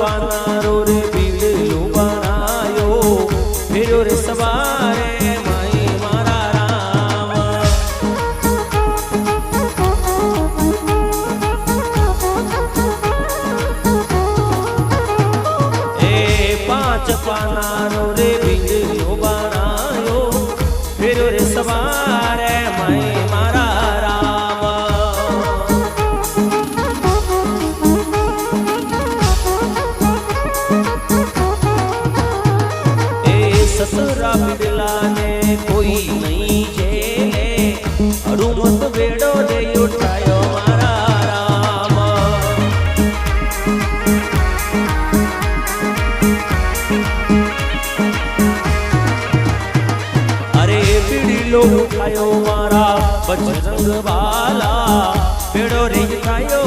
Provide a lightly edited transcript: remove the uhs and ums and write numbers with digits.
पानारो रे बीड़लो बनायो फेरो रे सवारे माई मारा राम। ए पांच पानारो रे बीड़लो बनायो फेरो रे सवारे माई मारा राम। ससुरा बिड़ला ने कोई नहीं झेले हनुमत बेड़ो दे उठायो मारा राम। अरे बिड़लो उठायो मारा बजरंग बाला बेड़ो रे उठायो